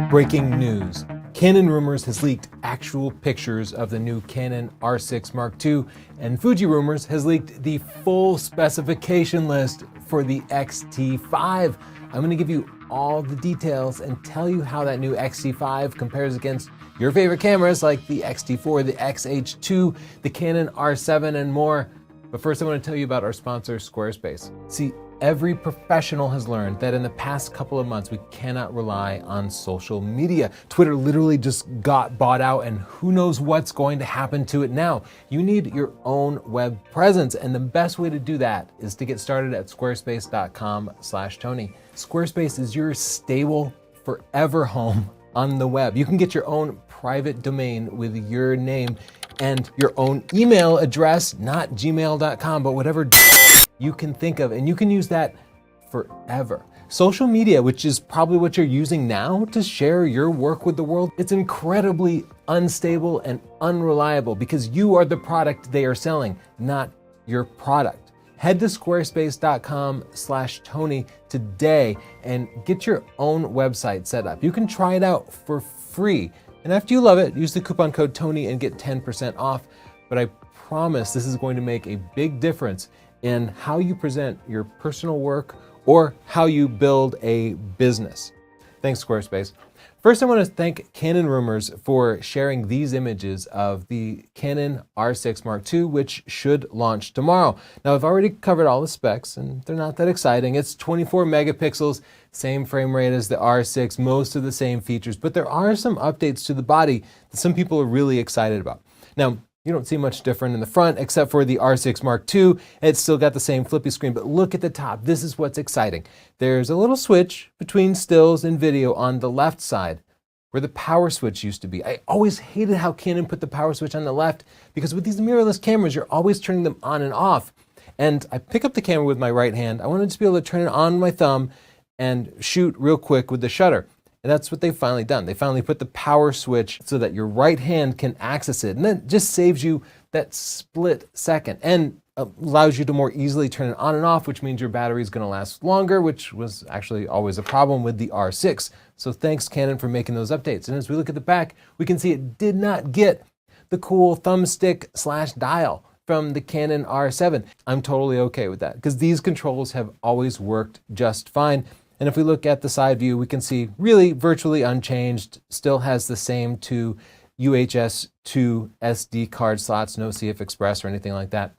Breaking news. Canon Rumors has leaked actual pictures of the new Canon R6 Mark II, and Fuji Rumors has leaked the full specification list for the X-T5. I'm going to give you all the details and tell you how that new X-T5 compares against your favorite cameras like the X-T4, the X-H2, the Canon R7, and more. But first I want to tell you about our sponsor, Squarespace. See, every professional has learned that in the past couple of months, we cannot rely on social media. Twitter literally just got bought out, and who knows what's going to happen to it now. You need your own web presence, and the best way to do that is to get started at squarespace.com/Tony. Squarespace is your stable, forever home on the web. You can get your own private domain with your name and your own email address, not gmail.com, but whatever you can think of, and you can use that forever. Social media, which is probably what you're using now to share your work with the world, it's incredibly unstable and unreliable because you are the product they are selling, not your product. Head to squarespace.com/Tony today and get your own website set up. You can try it out for free. And after you love it, use the coupon code Tony and get 10% off. But I promise this is going to make a big difference in how you present your personal work or how you build a business. Thanks, Squarespace. First, I want to thank Canon Rumors for sharing these images of the Canon R6 Mark II, which should launch tomorrow. Now, I've already covered all the specs, and they're not that exciting. It's 24 megapixels, same frame rate as the R6, most of the same features, but there are some updates to the body that some people are really excited about. Now, you don't see much different in the front except for the R6 Mark II. It's still got the same flippy screen, but look at the top. This is what's exciting. There's a little switch between stills and video on the left side where the power switch used to be. I always hated how Canon put the power switch on the left because with these mirrorless cameras, you're always turning them on and off. And I pick up the camera with my right hand. I want to just be able to turn it on with my thumb and shoot real quick with the shutter. And that's what they've finally done. They finally put the power switch so that your right hand can access it. And that just saves you that split second and allows you to more easily turn it on and off, which means your battery is going to last longer, which was actually always a problem with the R6. So thanks, Canon, for making those updates. And as we look at the back, we can see it did not get the cool thumbstick/dial from the Canon R7. I'm totally okay with that because these controls have always worked just fine. And if we look at the side view, we can see really virtually unchanged, still has the same two UHS 2 SD card slots, no CF Express or anything like that.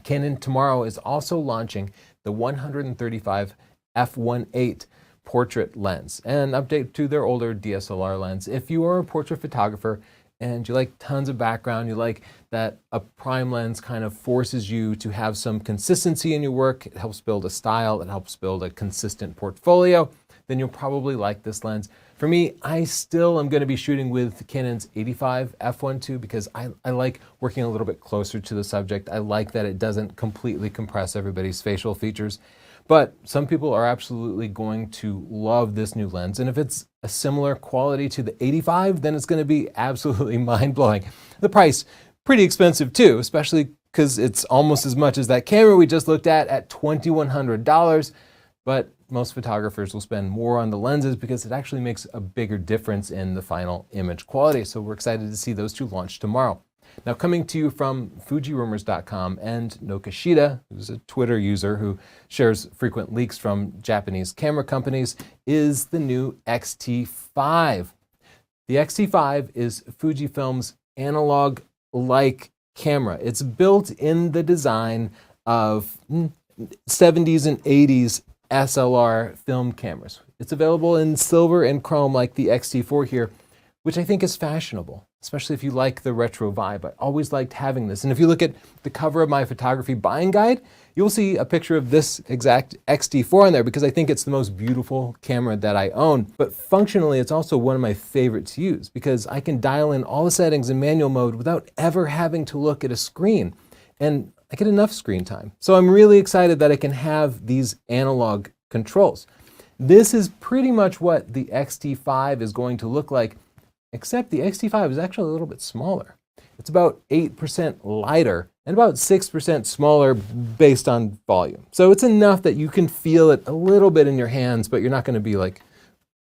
Canon tomorrow is also launching the 135 f1.8 portrait lens, an update to their older DSLR lens. If you are a portrait photographer and you like tons of background, you like that a prime lens kind of forces you to have some consistency in your work, it helps build a style, it helps build a consistent portfolio, then you'll probably like this lens. For me, I still am going to be shooting with Canon's 85 f1.2 because I like working a little bit closer to the subject. I like that it doesn't completely compress everybody's facial features. But some people are absolutely going to love this new lens. And if it's a similar quality to the 85, then it's going to be absolutely mind-blowing. The price, pretty expensive too, especially because it's almost as much as that camera we just looked at $2,100. But most photographers will spend more on the lenses because it actually makes a bigger difference in the final image quality. So we're excited to see those two launch tomorrow. Now, coming to you from FujiRumors.com and Nokashita, who's a Twitter user who shares frequent leaks from Japanese camera companies, is the new X-T5. The X-T5 is Fujifilm's analog-like camera. It's built in the design of 70s and 80s SLR film cameras. It's available in silver and chrome like the X-T4 here, which I think is fashionable, especially if you like the retro vibe. I always liked having this. And if you look at the cover of my photography buying guide, you'll see a picture of this exact X-T4 on there because I think it's the most beautiful camera that I own. But functionally, it's also one of my favorite to use because I can dial in all the settings in manual mode without ever having to look at a screen. And I get enough screen time. So I'm really excited that I can have these analog controls. This is pretty much what the X-T5 is going to look like, except the X-T5 is actually a little bit smaller. It's about 8% lighter and about 6% smaller based on volume. So it's enough that you can feel it a little bit in your hands, but you're not going to be like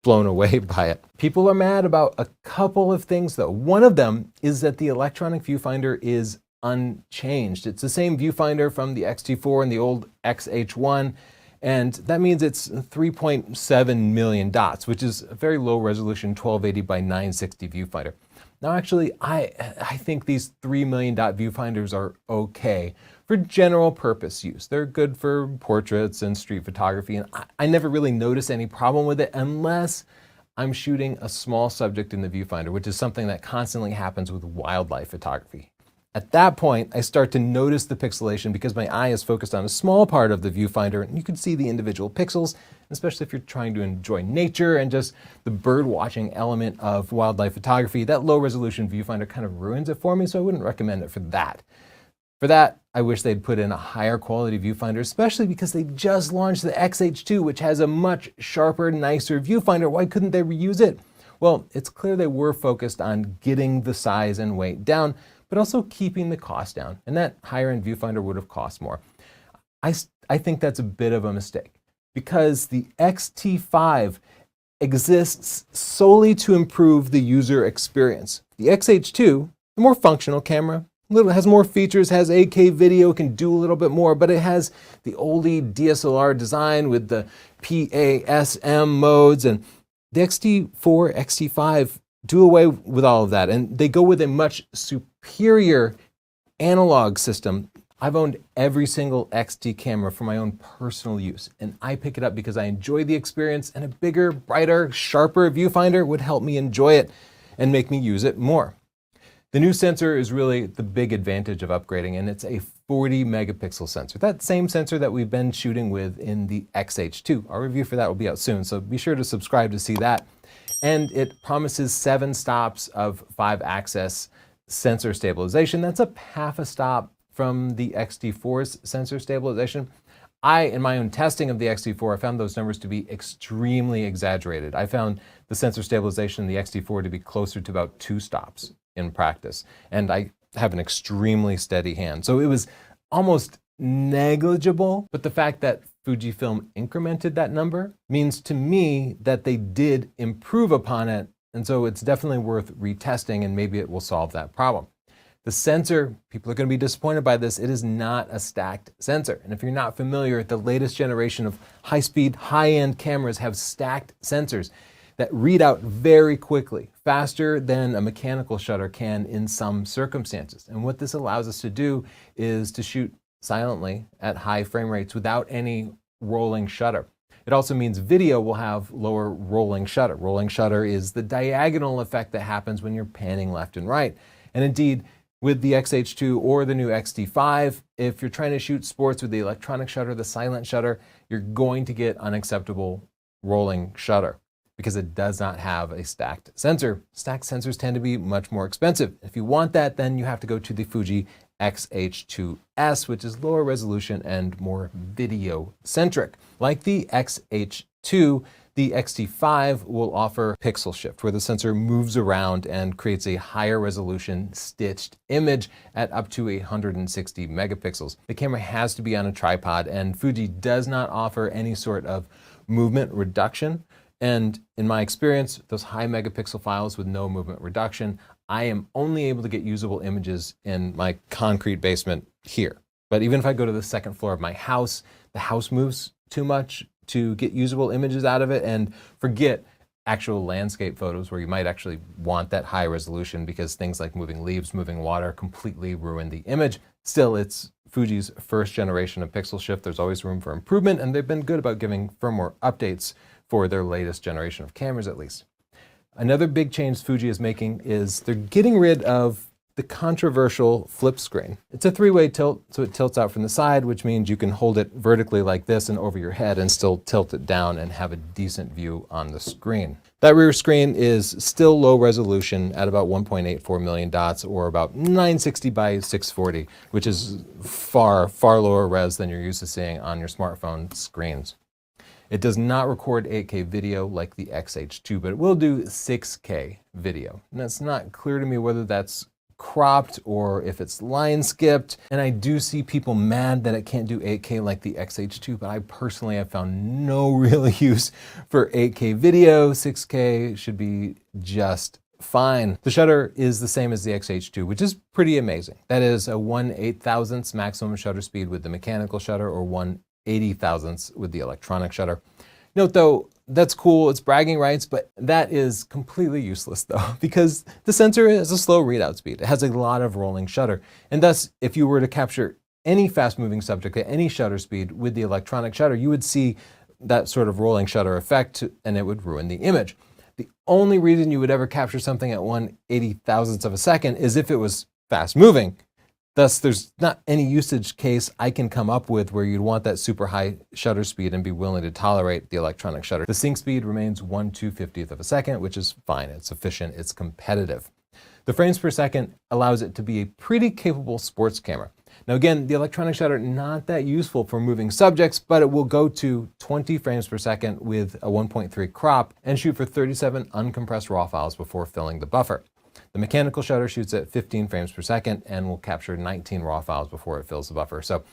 blown away by it. People are mad about a couple of things though. One of them is that the electronic viewfinder is unchanged. It's the same viewfinder from the X-T4 and the old XH1, and that means it's 3.7 million dots, which is a very low resolution 1280 by 960 viewfinder. Now actually, I think these 3 million dot viewfinders are okay for general purpose use. They're good for portraits and street photography, and I never really notice any problem with it unless I'm shooting a small subject in the viewfinder, which is something that constantly happens with wildlife photography. At that point, I start to notice the pixelation because my eye is focused on a small part of the viewfinder and you can see the individual pixels, especially if you're trying to enjoy nature and just the bird watching element of wildlife photography. That low resolution viewfinder kind of ruins it for me, so I wouldn't recommend it for that. For that, I wish they'd put in a higher quality viewfinder, especially because they just launched the XH2, which has a much sharper, nicer viewfinder. Why couldn't they reuse it? Well, it's clear they were focused on getting the size and weight down, but also keeping the cost down. And that higher end viewfinder would have cost more. I think that's a bit of a mistake because the X-T5 exists solely to improve the user experience. The XH2, the more functional camera, has more features, has 8K video, can do a little bit more, but it has the oldie DSLR design with the PASM modes, and the X-T4, X-T5 do away with all of that, and they go with a much superior analog system. I've owned every single X-T camera for my own personal use, and I pick it up because I enjoy the experience, and a bigger, brighter, sharper viewfinder would help me enjoy it and make me use it more. The new sensor is really the big advantage of upgrading, and it's a 40 megapixel sensor. That same sensor that we've been shooting with in the XH2. Our review for that will be out soon, so be sure to subscribe to see that. And it promises 7 stops of 5-axis sensor stabilization. That's up half a stop from the X-T4's sensor stabilization. In my own testing of the X-T4, I found those numbers to be extremely exaggerated. I found the sensor stabilization in the X-T4 to be closer to about 2 stops in practice. And I have an extremely steady hand. So it was almost negligible, but the fact that Fujifilm incremented that number means to me that they did improve upon it, and so it's definitely worth retesting, and maybe it will solve that problem. The sensor, people are going to be disappointed by this, it is not a stacked sensor. And if you're not familiar, the latest generation of high-speed, high-end cameras have stacked sensors that read out very quickly, faster than a mechanical shutter can in some circumstances. And what this allows us to do is to shoot silently at high frame rates without any rolling shutter. It also means video will have lower rolling shutter. Rolling shutter is the diagonal effect that happens when you're panning left and right. And indeed, with the XH2 or the new X-T5, if you're trying to shoot sports with the electronic shutter, the silent shutter, you're going to get unacceptable rolling shutter because it does not have a stacked sensor. Stacked sensors tend to be much more expensive. If you want that, then you have to go to the Fuji X-H2S, which is lower resolution and more video-centric. Like the X-H2, the X-T5 will offer pixel shift, where the sensor moves around and creates a higher resolution stitched image at up to 160 megapixels. The camera has to be on a tripod, and Fuji does not offer any sort of movement reduction. And in my experience, those high megapixel files with no movement reduction, I am only able to get usable images in my concrete basement here. But even if I go to the second floor of my house, the house moves too much to get usable images out of it, and forget actual landscape photos where you might actually want that high resolution because things like moving leaves, moving water completely ruin the image. Still, it's Fuji's first generation of pixel shift. There's always room for improvement, and they've been good about giving firmware updates for their latest generation of cameras, at least. Another big change Fuji is making is they're getting rid of the controversial flip screen. It's a 3-way tilt, so it tilts out from the side, which means you can hold it vertically like this and over your head and still tilt it down and have a decent view on the screen. That rear screen is still low resolution at about 1.84 million dots, or about 960 by 640, which is far, far lower res than you're used to seeing on your smartphone screens. It does not record 8K video like the XH2, but it will do 6K video. And it's not clear to me whether that's cropped or if it's line skipped. And I do see people mad that it can't do 8K like the X-H2, but I personally have found no real use for 8K video. 6K should be just fine. The shutter is the same as the X-H2, which is pretty amazing. That is a 1/8,000th maximum shutter speed with the mechanical shutter, or 1/80,000th with the electronic shutter. Note though, that's cool, it's bragging rights, but that is completely useless though, because the sensor has a slow readout speed. It has a lot of rolling shutter. And thus, if you were to capture any fast moving subject at any shutter speed with the electronic shutter, you would see that sort of rolling shutter effect and it would ruin the image. The only reason you would ever capture something at 1/80,000th of a second is if it was fast moving. Thus, there's not any usage case I can come up with where you'd want that super high shutter speed and be willing to tolerate the electronic shutter. The sync speed remains 1/250th of a second, which is fine. It's efficient, it's competitive. The frames per second allows it to be a pretty capable sports camera. Now again, the electronic shutter, not that useful for moving subjects, but it will go to 20 frames per second with a 1.3 crop and shoot for 37 uncompressed RAW files before filling the buffer. The mechanical shutter shoots at 15 frames per second and will capture 19 RAW files before it fills the buffer. So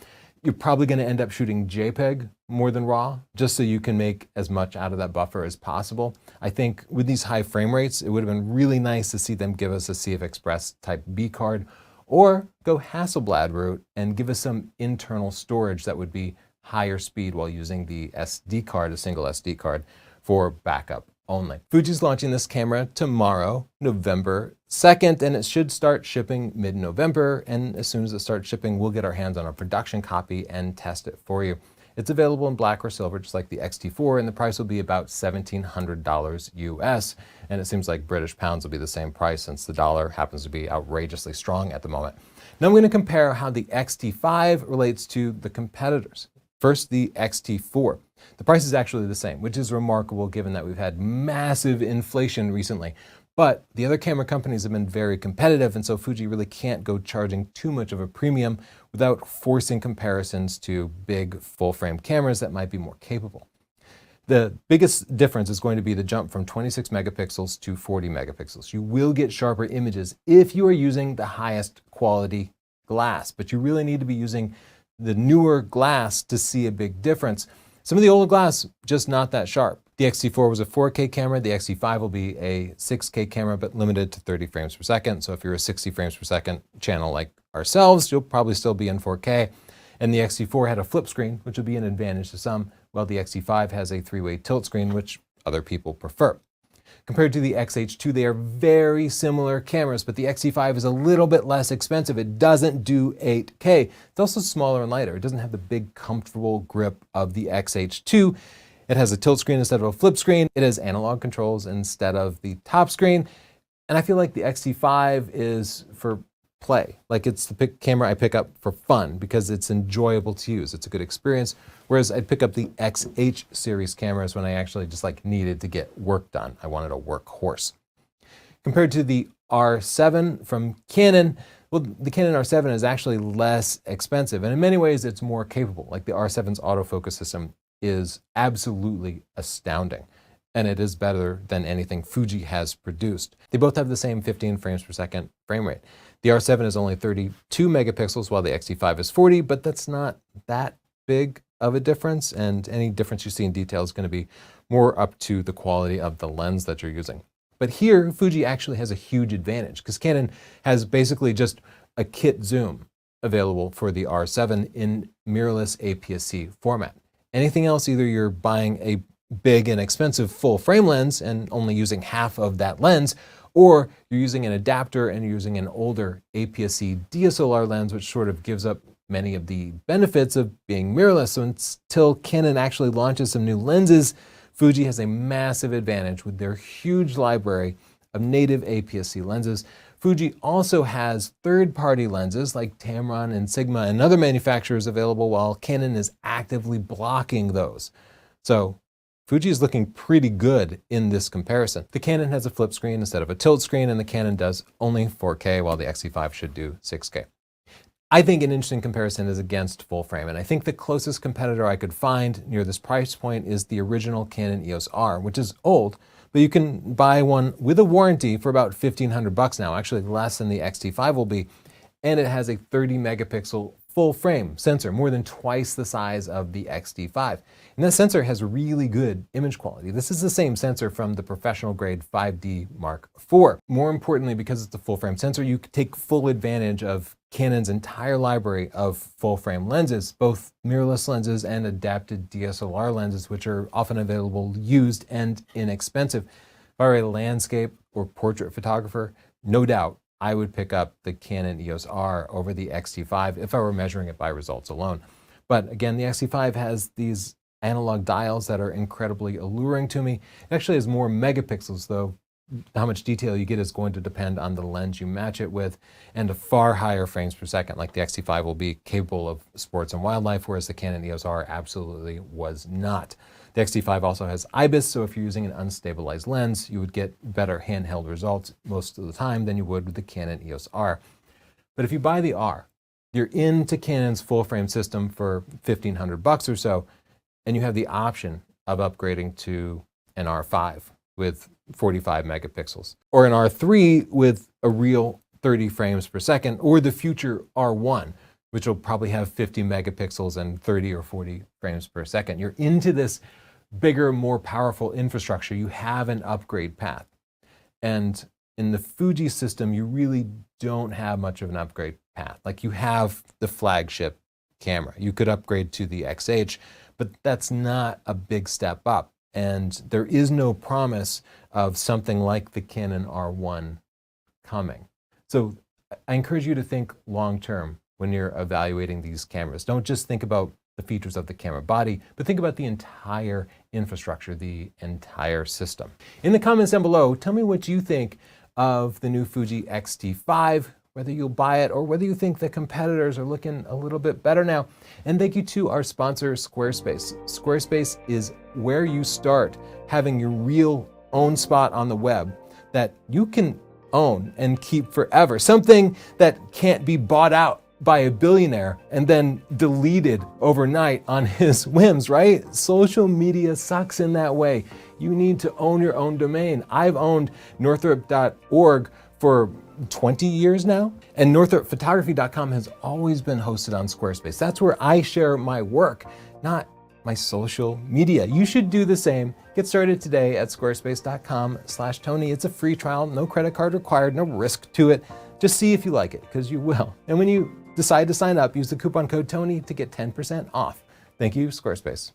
you're probably going to end up shooting JPEG more than RAW, just so you can make as much out of that buffer as possible. I think with these high frame rates, it would have been really nice to see them give us a CF Express type B card, or go Hasselblad route and give us some internal storage that would be higher speed while using the SD card, a single SD card, for backup only. Fuji's launching this camera tomorrow, November 2nd, and it should start shipping mid-November. And as soon as it starts shipping, we'll get our hands on a production copy and test it for you. It's available in black or silver, just like the X-T4, and the price will be about $1,700 US. And it seems like British pounds will be the same price since the dollar happens to be outrageously strong at the moment. Now I'm going to compare how the X-T5 relates to the competitors. First, the X-T4. The price is actually the same, which is remarkable given that we've had massive inflation recently. But the other camera companies have been very competitive, and so Fuji really can't go charging too much of a premium without forcing comparisons to big full-frame cameras that might be more capable. The biggest difference is going to be the jump from 26 megapixels to 40 megapixels. You will get sharper images if you are using the highest quality glass, but you really need to be using the newer glass to see a big difference. Some of the older glass, just not that sharp. The X-T4 was a 4K camera. The X-T5 will be a 6K camera, but limited to 30 frames per second. So if you're a 60 frames per second channel like ourselves, you'll probably still be in 4K. And the X-T4 had a flip screen, which would be an advantage to some, while the X-T5 has a 3-way tilt screen, which other people prefer. Compared to the X-H2, they are very similar cameras, but the X-T5 is a little bit less expensive. It doesn't do 8K. It's also smaller and lighter. It doesn't have the big, comfortable grip of the X-H2. It has a tilt screen instead of a flip screen. It has analog controls instead of the top screen. And I feel like the X-T5 is for play. Like it's the camera I pick up for fun because it's enjoyable to use. It's a good experience. Whereas I'd pick up the XH series cameras when I actually just needed to get work done. I wanted a workhorse. Compared to the R7 from Canon, well, the Canon R7 is actually less expensive. And in many ways, it's more capable. Like the R7's autofocus system is absolutely astounding. And it is better than anything Fuji has produced. They both have the same 15 frames per second frame rate. The R7 is only 32 megapixels while the X-T5 is 40, but that's not that big of a difference. And any difference you see in detail is going to be more up to the quality of the lens that you're using. But here, Fuji actually has a huge advantage because Canon has basically just a kit zoom available for the R7 in mirrorless APS-C format. Anything else, either you're buying a big and expensive full frame lens and only using half of that lens, or you're using an adapter and you're using an older APS-C DSLR lens, which sort of gives up many of the benefits of being mirrorless. So until Canon actually launches some new lenses, Fuji has a massive advantage with their huge library of native APS-C lenses. Fuji also has third-party lenses like Tamron and Sigma and other manufacturers available, while Canon is actively blocking those. So Fuji is looking pretty good in this comparison. The Canon has a flip screen instead of a tilt screen, and the Canon does only 4K, while the X-T5 should do 6K. I think an interesting comparison is against full frame, and I think the closest competitor I could find near this price point is the original Canon EOS R, which is old, but you can buy one with a warranty for about $1,500 now, actually less than the X-T5 will be. And it has a 30 megapixel full frame sensor, more than twice the size of the X-T5. And that sensor has really good image quality. This is the same sensor from the professional grade 5D Mark IV. More importantly, because it's a full frame sensor, you can take full advantage of Canon's entire library of full frame lenses, both mirrorless lenses and adapted DSLR lenses, which are often available used and inexpensive. If I were a landscape or portrait photographer, no doubt I would pick up the Canon EOS R over the X-T5 if I were measuring it by results alone. But again, the X-T5 has these analog dials that are incredibly alluring to me. It actually has more megapixels, though how much detail you get is going to depend on the lens you match it with, and a far higher frames per second, like the X-T5 will be capable of sports and wildlife, whereas the Canon EOS R absolutely was not. The X-T5 also has IBIS, so if you're using an unstabilized lens, you would get better handheld results most of the time than you would with the Canon EOS R. But if you buy the R, you're into Canon's full frame system for $1,500 or so, and you have the option of upgrading to an R5 with 45 megapixels, or an R3 with a real 30 frames per second, or the future R1, which will probably have 50 megapixels and 30 or 40 frames per second. You're into this bigger, more powerful infrastructure. You have an upgrade path. And in the Fuji system, you really don't have much of an upgrade path. Like, you have the flagship camera. You could upgrade to the XH, but that's not a big step up. And there is no promise of something like the Canon R1 coming. So I encourage you to think long-term when you're evaluating these cameras. Don't just think about the features of the camera body, but think about the entire infrastructure, the entire system. In the comments down below, tell me what you think of the new Fuji X-T5, whether you'll buy it or whether you think the competitors are looking a little bit better now. And thank you to our sponsor, Squarespace. Squarespace is where you start having your real own spot on the web that you can own and keep forever. Something that can't be bought out by a billionaire and then deleted overnight on his whims, right? Social media sucks in that way. You need to own your own domain. I've owned northrop.org for 20 years now, and northropphotography.com has always been hosted on Squarespace. That's where I share my work, not my social media. You should do the same. Get started today at squarespace.com/Tony. It's a free trial, no credit card required, no risk to it. Just see if you like it, because you will. And when you decide to sign up, use the coupon code Tony to get 10% off. Thank you, Squarespace.